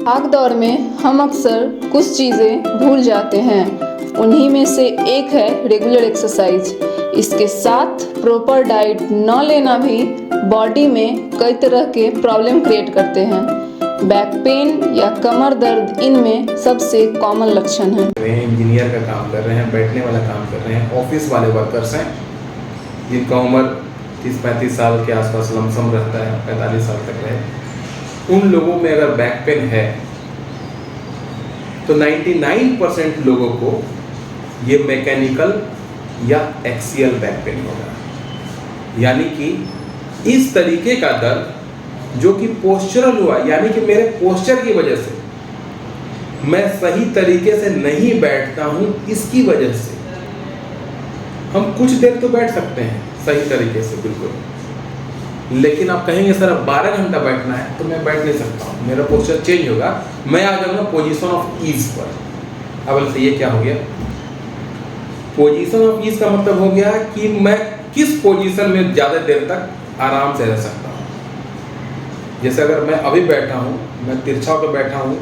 भाग दौड़ में हम अक्सर कुछ चीज़ें भूल जाते हैं। उन्हीं में से एक है रेगुलर एक्सरसाइज। इसके साथ प्रॉपर डाइट न लेना भी बॉडी में कई तरह के प्रॉब्लम क्रिएट करते हैं। बैक पेन या कमर दर्द इनमें सबसे कॉमन लक्षण हैं। इंजीनियर का काम कर रहे हैं, बैठने वाला काम कर रहे हैं, ऑफिस वाले वर्कर्स हैं जिनका उम्र 30-35 साल के आसपास लमसम रहता है, 45 साल तक रहे। उन लोगों में अगर बैक पेन है तो 99% लोगों को ये मैकेनिकल या एक्सियल बैक पेन होगा, यानी कि इस तरीके का दर्द जो कि पोस्चरल हुआ, यानी कि मेरे पोस्चर की वजह से मैं सही तरीके से नहीं बैठता हूं, इसकी वजह से। हम कुछ देर तो बैठ सकते हैं सही तरीके से बिल्कुल, लेकिन आप कहेंगे सर अब 12 घंटा बैठना है तो मैं बैठ नहीं सकता हूँ, मेरा पोस्चर चेंज होगा, मैं आ जाऊंगा पोजीशन ऑफ ईज पर। अब ये क्या हो गया? पोजीशन ऑफ ईज का मतलब हो गया कि मैं किस पोजीशन में ज़्यादा देर तक आराम से रह सकता हूँ। जैसे अगर मैं अभी बैठा हूँ, मैं तिरछा होकर बैठा हूँ,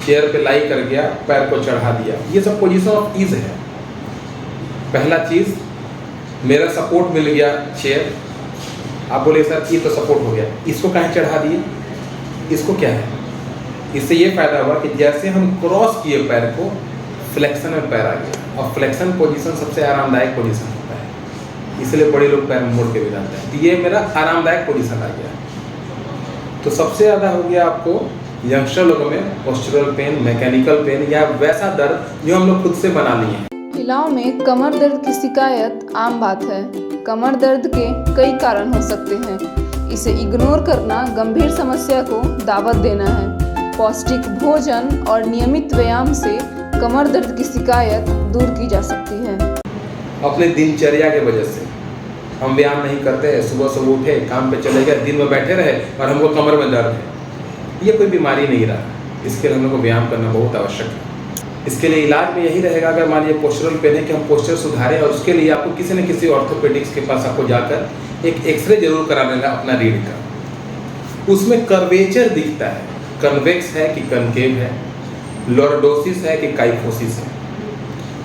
चेयर पे लाई कर गया, पैर को चढ़ा दिया, ये सब पोजीशन ऑफ ईज है। पहला चीज़, मेरा सपोर्ट मिल गया चेयर। आप बोले सर ये तो सपोर्ट हो गया, इसको कहीं चढ़ा दिए, इसको क्या है? इससे ये फायदा हुआ कि जैसे हम क्रॉस किए पैर को, फ्लेक्शन में पैर आ गया, और फ्लेक्शन पोजीशन सबसे आरामदायक पोजीशन होता है, इसलिए बड़े लोग पैर मोड़ के भी जाते हैं। तो ये मेरा आरामदायक पोजीशन आ गया। तो सबसे ज़्यादा हो गया आपको यंगस्टर लोगों में पोस्चरल पेन, मैकेनिकल पेन या वैसा दर्द जो हम लोग खुद से बना लिए हैं। महिलाओं में कमर दर्द की शिकायत आम बात है। कमर दर्द के कई कारण हो सकते हैं। इसे इग्नोर करना गंभीर समस्या को दावत देना है। पौष्टिक भोजन और नियमित व्यायाम से कमर दर्द की शिकायत दूर की जा सकती है। अपने दिनचर्या के वजह से हम व्यायाम नहीं करते, सुबह उठे, काम पे चले गए, दिन में बैठे रहे और हमको कमर में दर्द है। ये कोई बीमारी नहीं रहा, इसके लिए हम लोग को व्यायाम करना बहुत आवश्यक है। इसके लिए इलाज में यही रहेगा, अगर मान लीजिए पोस्चरल पेन है कि हम पोस्चर सुधारें, और उसके लिए आपको किसी न किसी ऑर्थोपेडिक्स के पास आपको जाकर एक एक्सरे जरूर करा लेना अपना रीढ़ का। उसमें कर्वेचर दिखता है, कन्वेक्स है कि कनकेव है, लॉर्डोसिस है कि काइफोसिस है।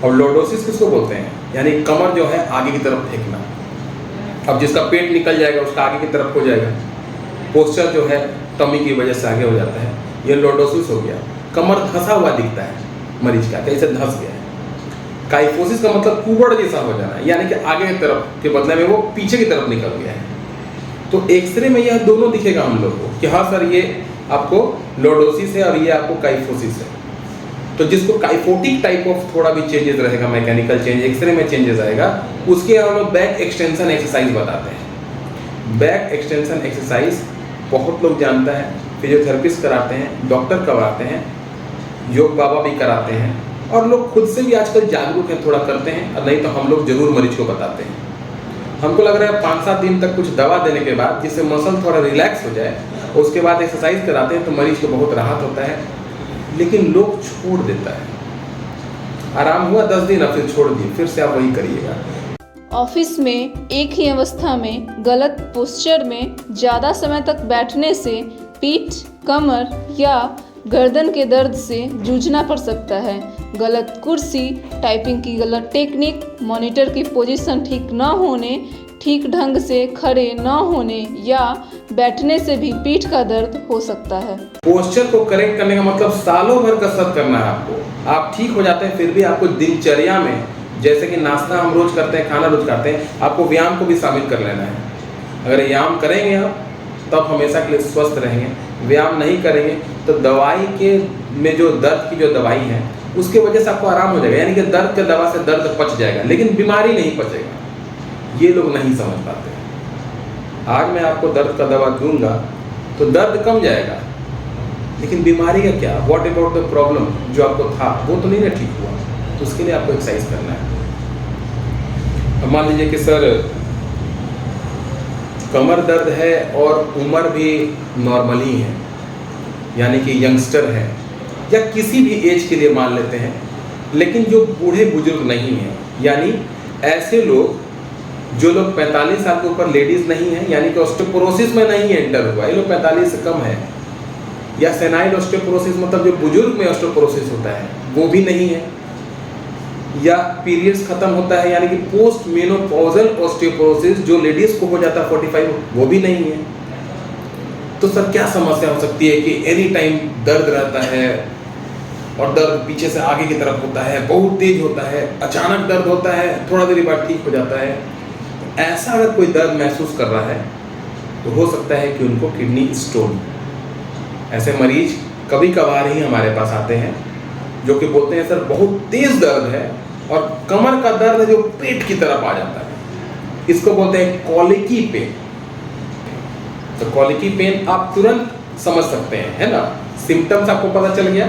और लॉर्डोसिस किसको बोलते हैं? यानी कमर जो है आगे की तरफ फेंकना। अब जिसका पेट निकल जाएगा उसका आगे की तरफ हो जाएगा, पोस्चर जो है टमी की वजह से आगे हो जाता है, ये लॉर्डोसिस हो गया। कमर धंसा हुआ दिखता है मरीज का, कैसे धंस गया है। काइफोसिस का मतलब कुबड़ जैसा हो जाना, यानी कि आगे की तरफ के बदले में वो पीछे की तरफ निकल गया है। तो एक्सरे में यह दोनों दिखेगा हम लोग को कि हाँ सर ये आपको लॉर्डोसिस है और ये आपको काइफोसिस है। तो जिसको काइफोटिक टाइप ऑफ थोड़ा भी चेंजेस रहेगा, मैकेनिकल चेंज, एक्सरे में चेंजेस आएगा, उसके हम लोग बैक एक्सटेंशन एक्सरसाइज बताते हैं। बैक एक्सटेंशन एक्सरसाइज बहुत लोग जानता है, फिजियोथेरेपिस्ट कराते हैं, डॉक्टर करवाते हैं, योग बाबा भी कराते हैं, और लोग खुद से भी आजकल जागरूक हैं, थोड़ा करते हैं, और नहीं तो हम लोग जरूर मरीज को बताते हैं। हमको लग रहा है 5-7 दिन तक कुछ दवा देने के बाद, जिससे मसल थोड़ा रिलैक्स हो जाए, उसके बाद एक्सरसाइज कराते हैं तो मरीज को बहुत राहत होता है। लेकिन लोग छोड़ देता है, आराम हुआ 10 दिन, फिर छोड़ दिए, फिर से आप वही करिएगा। ऑफिस में एक ही अवस्था में गलत पोस्चर में ज़्यादा समय तक बैठने से पीठ, कमर या गर्दन के दर्द से जूझना पड़ सकता है। गलत कुर्सी, टाइपिंग की गलत टेक्निक, मॉनिटर की पोजीशन ठीक न होने, ठीक ढंग से खड़े न होने या बैठने से भी पीठ का दर्द हो सकता है। पोस्चर को करेक्ट करने का मतलब सालों भर कसरत करना है आपको। आप ठीक हो जाते हैं, फिर भी आपको दिनचर्या में, जैसे कि नाश्ता हम रोज करते हैं, खाना रोज खाते हैं, आपको व्यायाम को भी शामिल कर लेना है। अगर व्यायाम करेंगे आप तब हमेशा के लिए स्वस्थ रहेंगे। व्यायाम नहीं करेंगे तो दवाई के में जो दर्द की जो दवाई है उसके वजह से आपको आराम हो जाएगा, यानी कि दर्द के दवा से दर्द पच जाएगा, लेकिन बीमारी नहीं पचेगा। ये लोग नहीं समझ पाते। आज मैं आपको दर्द का दवा दूंगा तो दर्द कम जाएगा, लेकिन बीमारी का क्या? व्हाट अबाउट द प्रॉब्लम जो आपको था वो तो नहीं ना ठीक हुआ, तो उसके लिए आपको एक्सरसाइज करना है। अब मान लीजिए कि सर कमर दर्द है और उम्र भी नॉर्मली है, यानी कि यंगस्टर है या किसी भी एज के लिए मान लेते हैं, लेकिन जो बूढ़े बुजुर्ग नहीं हैं, यानी ऐसे लोग जो लोग 45 साल के ऊपर लेडीज नहीं है, यानी कि ऑस्टियोपोरोसिस में नहीं एंटर हुआ, ये लोग 45 से कम है, या सेनाइल ऑस्टियोपोरोसिस मतलब जो बुजुर्ग में ऑस्टियोपोरोसिस होता है वो भी नहीं है, या पीरियड्स खत्म होता है यानी कि पोस्ट मेनोपॉजल ऑस्टियोपोरोसिस जो लेडीज को हो जाता है 45 वो भी नहीं है। तो सर क्या समस्या हो सकती है कि एनी टाइम दर्द रहता है और दर्द पीछे से आगे की तरफ होता है, बहुत तेज होता है, अचानक दर्द होता है, थोड़ा देर बाद ठीक हो जाता है। ऐसा अगर कोई दर्द महसूस कर रहा है तो हो सकता है कि उनको किडनी स्टोन। ऐसे मरीज कभी कभार ही हमारे पास आते हैं जो कि बोलते हैं सर बहुत तेज दर्द है और कमर का दर्द है जो पेट की तरफ आ जाता है, इसको बोलते हैं कॉलिकी पेन। तो कॉलिकी पेन आप तुरंत समझ सकते हैं, है ना, सिम्टम्स आपको पता चल गया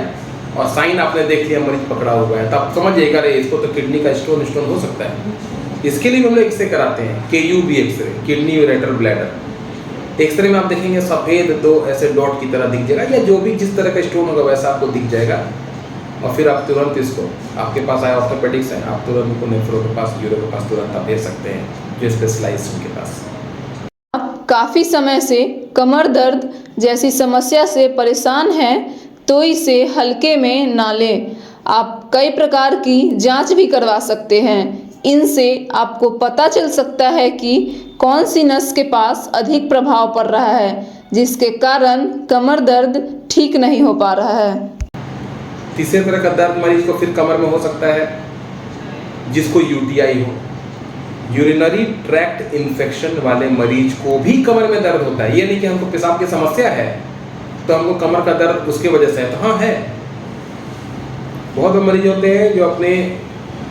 और साइन आपने देख लिया, मरीज पकड़ा हुआ है, तो आप समझ जाइएगा अरे इसको तो किडनी का स्टोन हो सकता है। इसके लिए हम लोग एक्सरे कराते हैं, KUB X-ray, kidney ureter bladder. X-ray में आप देखेंगे सफ़ेद दो ऐसे डॉट की तरह दिख जाएगा, या जो भी जिस तरह का स्टोन होगा वैसा आपको दिख जाएगा। और फिर आप तुरंत इसको, आपके पास आया ऑर्थोपेडिक्स है, आप तुरंत उनको नेफ्रो के पास, यूरो के पास तुरंत आप भेज सकते हैं जो स्पेशलाइज्ड उनके पास। आप काफ़ी समय से कमर दर्द जैसी समस्या से परेशान हैं तो इसे हल्के में ना लें। आप कई प्रकार की जांच भी करवा सकते हैं। इनसे आपको पता चल सकता है कि कौन सी नस के पास अधिक प्रभाव पड़ रहा है जिसके कारण कमर दर्द ठीक नहीं हो पा रहा है। तीसरे तरह का दर्द मरीज को फिर कमर में हो सकता है जिसको UTI हो, यूरिनरी ट्रैक्ट इन्फेक्शन वाले मरीज को भी कमर में दर्द होता है। ये नहीं कि हमको पेशाब की समस्या है तो हमको कमर का दर्द उसके वजह से है, तो हाँ है। बहुत मरीज होते हैं जो अपने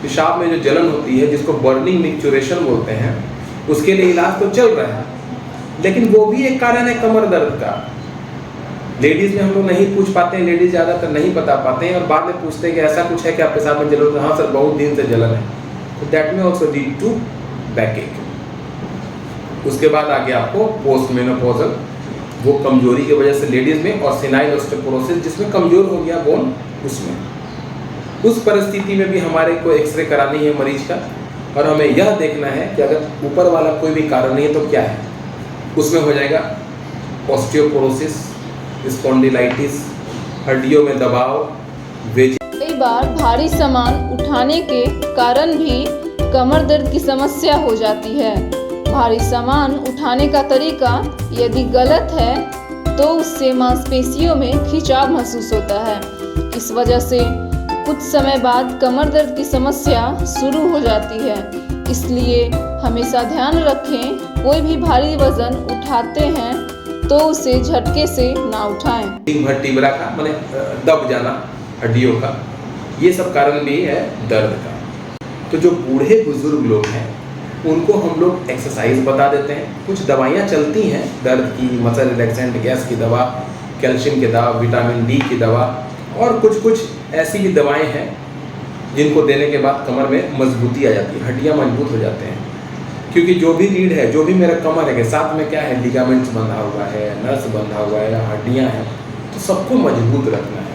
पेशाब में जो जलन होती है जिसको बर्निंग मिक्चुरेशन बोलते हैं, उसके लिए इलाज तो चल रहा है, लेकिन वो भी एक कारण है कमर दर्द का। लेडीज में हम लोग नहीं पूछ पाते हैं, लेडीज ज़्यादातर नहीं बता पाते हैं और बाद में पूछते हैं कि ऐसा कुछ है कि आप पेशाब में जलन, हाँ सर बहुत दिन से जलन है, तो दैट में ऑल्सो लीड टू बैकएक। उसके बाद आगे आपको पोस्ट मेनोपॉजल, वो कमजोरी की वजह से लेडीज में, और सेनाइल ऑस्टियोपोरोसिस जिसमें कमजोर हो गया बोन, उसमें उस परिस्थिति में भी हमारे को एक्सरे करानी है मरीज का और हमें यह देखना है कि अगर ऊपर वाला कोई भी कारण नहीं है तो क्या है। उसमें हो जाएगा ऑस्टियोपोरोसिस, स्पॉन्डिलाइटिस, हड्डियों में दबाव, कई बार भारी सामान उठाने के कारण भी कमर दर्द की समस्या हो जाती है। भारी सामान उठाने का तरीका यदि गलत है तो उससे मांसपेशियों में खिंचाव महसूस होता है। इस वजह से कुछ समय बाद कमर दर्द की समस्या शुरू हो जाती है। इसलिए हमेशा ध्यान रखें, कोई भी भारी वजन उठाते हैं तो उसे झटके से ना उठाएं। टिबरा का माने दब जाना हड्डियों का, ये सब कारण भी है दर्द का। तो जो बूढ़े बुजुर्ग लोग हैं उनको हम लोग एक्सरसाइज बता देते हैं, कुछ दवाइयाँ चलती हैं दर्द की, मसल रिलैक्सेंट गैस की दवा, कैल्शियम की दवा, विटामिन D की दवा, और कुछ ऐसी भी दवाएं हैं जिनको देने के बाद कमर में मजबूती आ जाती है, हड्डियाँ मजबूत हो जाते हैं। क्योंकि जो भी रीढ़ है, जो भी मेरा कमर है, साथ में क्या है, लिगामेंट्स बंधा हुआ है, नर्स बंधा हुआ है, हड्डियाँ हैं, तो सबको मजबूत रखना है।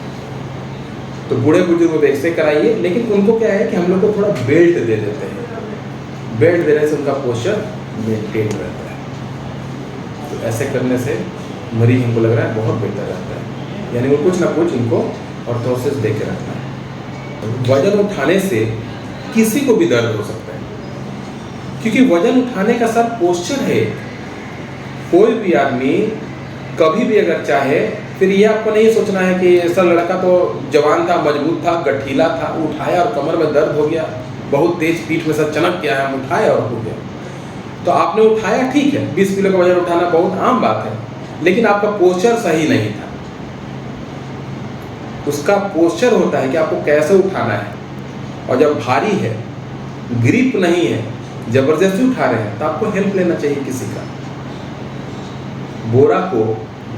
तो बूढ़े बुजुर्ग एक्सरे कराइए, लेकिन उनको क्या है कि हम लोग को थोड़ा बेल्ट दे देते हैं, बेल्ट देने से उनका पोस्चर मेंटेन रहता है। तो ऐसे करने से मरीज हमको लग रहा है बहुत बेहतर रहता है, यानी वो कुछ ना कुछ इनको ऑर्थोसिस दे के रखना है। वजन उठाने से किसी को भी दर्द हो सकता है, क्योंकि वजन उठाने का सब पोस्चर है। कोई भी आदमी कभी भी अगर चाहे, फिर ये आपको नहीं सोचना है कि ऐसा लड़का तो जवान था, मजबूत था, गठीला था, उठाया और कमर में दर्द हो गया, बहुत तेज पीठ में सब चनक गया है, हम उठाया और हो गया। तो आपने उठाया, ठीक है, 20 किलो का वजन उठाना बहुत आम बात है, लेकिन आपका पोस्चर सही नहीं था। उसका पोस्चर होता है कि आपको कैसे उठाना है, और जब भारी है, ग्रिप नहीं है, जबरदस्ती उठा रहे हैं, तो आपको हेल्प लेना चाहिए किसी का। बोरा को,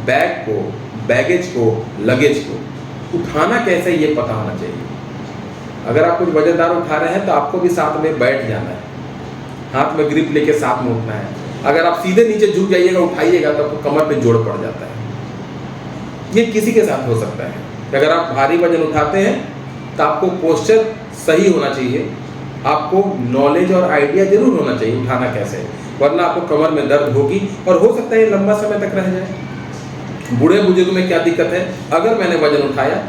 बैग को, बैगेज को, लगेज को उठाना कैसे ये पता होना चाहिए। अगर आप कुछ वजनदार उठा रहे हैं तो आपको भी साथ में बैठ जाना है, हाथ में ग्रिप लेके साथ में उठना है। अगर आप सीधे नीचे झुक जाइएगा, उठाइएगा, तो आपको कमर पे जोड़ पड़ जाता है। ये किसी के साथ हो सकता है। अगर आप भारी वजन उठाते हैं तो आपको पोस्चर सही होना चाहिए, आपको नॉलेज और आइडिया जरूर होना चाहिए उठाना कैसे, वरना आपको कमर में दर्द होगी और हो सकता है लंबा समय तक रह जाए। बूढ़े बुजुर्ग में क्या दिक्कत है, अगर मैंने वजन उठाया,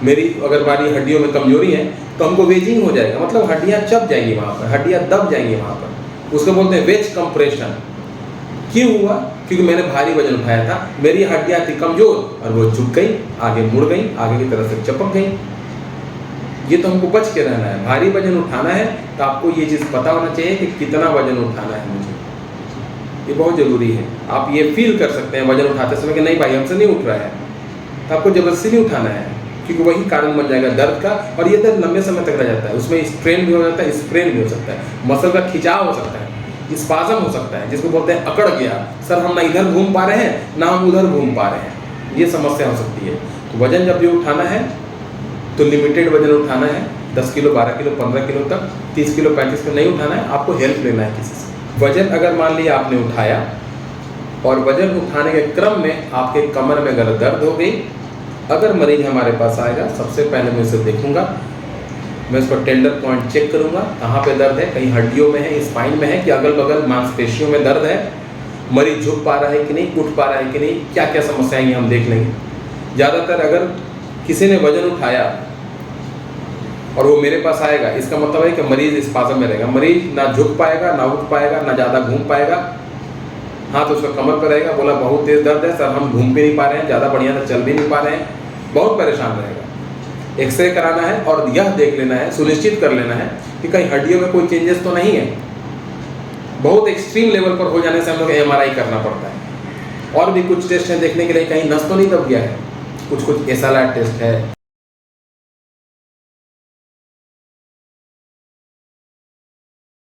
मेरी अगर हमारी हड्डियों में कमजोरी है तो हमको वेजिंग हो जाएगा, मतलब हड्डियां चप जाएंगी वहाँ पर, हड्डियां दब जाएंगी वहाँ पर, उसको बोलते हैं वेज कंप्रेशन। क्यों हुआ? क्योंकि मैंने भारी वजन उठाया था, मेरी हड्डियां थी कमजोर और वो झुक गई, आगे मुड़ गई, आगे की तरफ से चपक गई। ये तो हमको बच के रहना है। भारी वजन उठाना है तो आपको ये चीज़ पता होना चाहिए कि कितना वजन उठाना है मुझे, ये बहुत ज़रूरी है। आप ये फील कर सकते हैं वजन उठाते समय कि नहीं भाई हमसे नहीं उठ रहा है, तो आपको जबरदस्ती नहीं उठाना है, क्योंकि वही कारण बन जाएगा दर्द का, और ये दर्द लंबे समय तक रह जाता है। उसमें स्ट्रेन भी हो जाता है, स्प्रेन भी हो सकता है, मसल का खिंचाव हो सकता है, स्पाज़म हो सकता है, जिसको बोलते हैं अकड़ गया, सर हम ना इधर घूम पा रहे हैं ना हम उधर घूम पा रहे हैं, ये समस्या हो सकती है। तो वजन जब भी उठाना है तो लिमिटेड वजन उठाना है, 10 किलो, 12 किलो, 15 किलो तक, 30 किलो, 35 किलो नहीं उठाना है, आपको हेल्प लेना है किसी से। वजन अगर मान लिया आपने उठाया और वजन उठाने के क्रम में आपके कमर में अगर दर्द हो गई, अगर मरीज हमारे पास आएगा, सबसे पहले मैं उसे देखूंगा, मैं उसको टेंडर पॉइंट चेक करूंगा, कहाँ पे दर्द है, कहीं हड्डियों में है, स्पाइन में है कि अगल बगल मांसपेशियों में दर्द है, मरीज झुक पा रहा है कि नहीं, उठ पा रहा है कि नहीं, क्या क्या समस्याएं हैं हम देख लेंगे। ज़्यादातर अगर किसी ने वजन उठाया और वो मेरे पास आएगा, इसका मतलब है कि मरीज स्पाज़म में रहेगा, मरीज ना झुक पाएगा, ना उठ पाएगा, ना ज़्यादा घूम पाएगा, हाथ उसका कमर पर रहेगा, बोला बहुत तेज़ दर्द है सर, हम घूम भी नहीं पा रहे हैं, ज़्यादा बढ़िया से चल भी नहीं पा रहे हैं, बहुत परेशान रहेगा। एक्सरे कराना है और यह देख लेना है, सुनिश्चित कर लेना है कि कहीं हड्डियों में कोई चेंजेस तो नहीं है। बहुत एक्सट्रीम लेवल पर हो जाने से हम लोग MRI करना पड़ता है। और भी कुछ टेस्ट हैं देखने के लिए, कहीं नस तो नहीं दब गया है, कुछ SLR टेस्ट है।